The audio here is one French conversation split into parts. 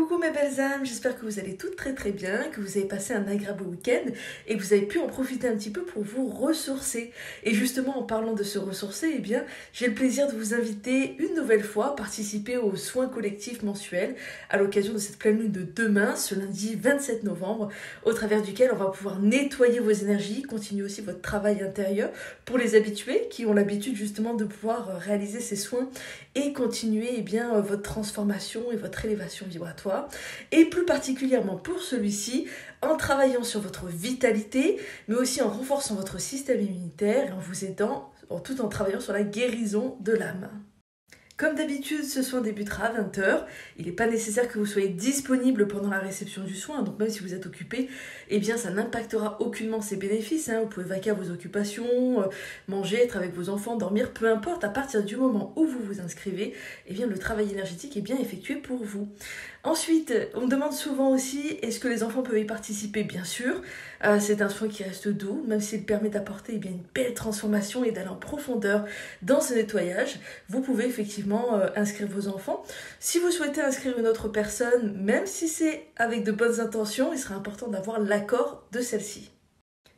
Coucou mes belles âmes, j'espère que vous allez toutes très bien, que vous avez passé un agréable week-end et que vous avez pu en profiter un petit peu pour vous ressourcer. Et justement en parlant de se ressourcer, eh bien j'ai le plaisir de vous inviter une nouvelle fois à participer aux soins collectifs mensuels à l'occasion de cette pleine lune de demain, ce lundi 27 novembre, au travers duquel on va pouvoir nettoyer vos énergies, continuer aussi votre travail intérieur pour les habitués qui ont l'habitude justement de pouvoir réaliser ces soins et continuer votre transformation et votre élévation vibratoire. Et plus particulièrement pour celui-ci, en travaillant sur votre vitalité, mais aussi en renforçant votre système immunitaire et en vous aidant, tout en travaillant sur la guérison de l'âme. Comme d'habitude, ce soin débutera à 20h. Il n'est pas nécessaire que vous soyez disponible pendant la réception du soin, donc même si vous êtes occupé, eh bien ça n'impactera aucunement ses bénéfices. Vous pouvez vaquer à vos occupations, manger, être avec vos enfants, dormir, peu importe. À partir du moment où vous vous inscrivez, eh bien le travail énergétique est bien effectué pour vous. Ensuite, on me demande souvent aussi, est-ce que les enfants peuvent y participer? Bien sûr, c'est un soin qui reste doux, même s'il permet d'apporter une belle transformation et d'aller en profondeur dans ce nettoyage. Vous pouvez effectivement inscrire vos enfants. Si vous souhaitez inscrire une autre personne, même si c'est avec de bonnes intentions, il sera important d'avoir l'accord de celle-ci.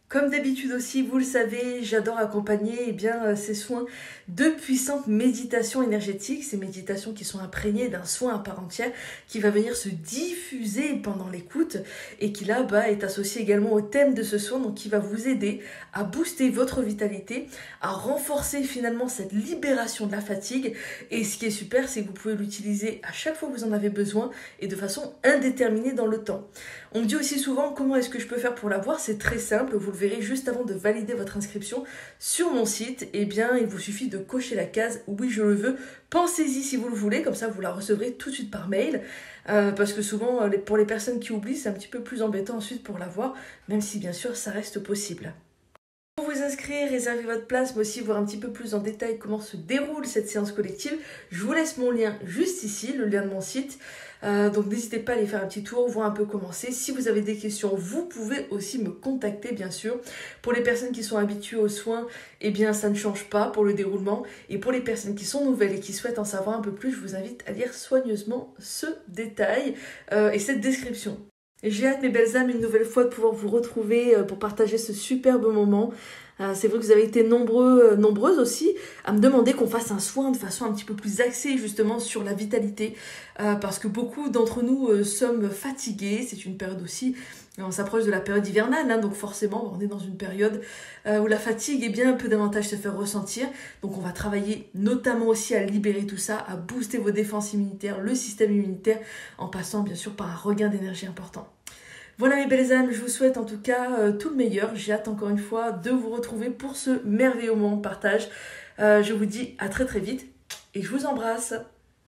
Comme d'habitude aussi, vous le savez, j'adore accompagner ces soins de puissantes méditations énergétiques, ces méditations qui sont imprégnées d'un soin à part entière qui va venir se diffuser pendant l'écoute et qui là est associé également au thème de ce soin, donc qui va vous aider à booster votre vitalité, à renforcer finalement cette libération de la fatigue. Et ce qui est super, c'est que vous pouvez l'utiliser à chaque fois que vous en avez besoin et de façon indéterminée dans le temps. On me dit aussi souvent comment est-ce que je peux faire pour l'avoir. C'est très simple, vous le verrez juste avant de valider votre inscription sur mon site. Il vous suffit de cocher la case oui je le veux. Pensez-y si vous le voulez, comme ça vous la recevrez tout de suite par mail. Parce que souvent pour les personnes qui oublient, c'est un petit peu plus embêtant ensuite pour l'avoir, même si bien sûr ça reste possible. Pour vous inscrire, réserver votre place, mais aussi voir un petit peu plus en détail comment se déroule cette séance collective, je vous laisse mon lien juste ici, le lien de mon site. Donc n'hésitez pas à aller faire un petit tour, voir un peu comment c'est. Si vous avez des questions, vous pouvez aussi me contacter bien sûr. Pour les personnes qui sont habituées aux soins, ça ne change pas pour le déroulement. Et pour les personnes qui sont nouvelles et qui souhaitent en savoir un peu plus, je vous invite à lire soigneusement ce détail et cette description. Et j'ai hâte mes belles âmes une nouvelle fois de pouvoir vous retrouver pour partager ce superbe moment. C'est vrai que vous avez été nombreuses aussi à me demander qu'on fasse un soin de façon un petit peu plus axée justement sur la vitalité parce que beaucoup d'entre nous sommes fatigués. C'est une période aussi, on s'approche de la période hivernale, donc forcément on est dans une période où la fatigue peut davantage se faire ressentir. Donc on va travailler notamment aussi à libérer tout ça, à booster vos défenses immunitaires, le système immunitaire en passant bien sûr par un regain d'énergie important. Voilà mes belles âmes, je vous souhaite en tout cas tout le meilleur. J'ai hâte encore une fois de vous retrouver pour ce merveilleux moment de partage. Je vous dis à très vite et je vous embrasse.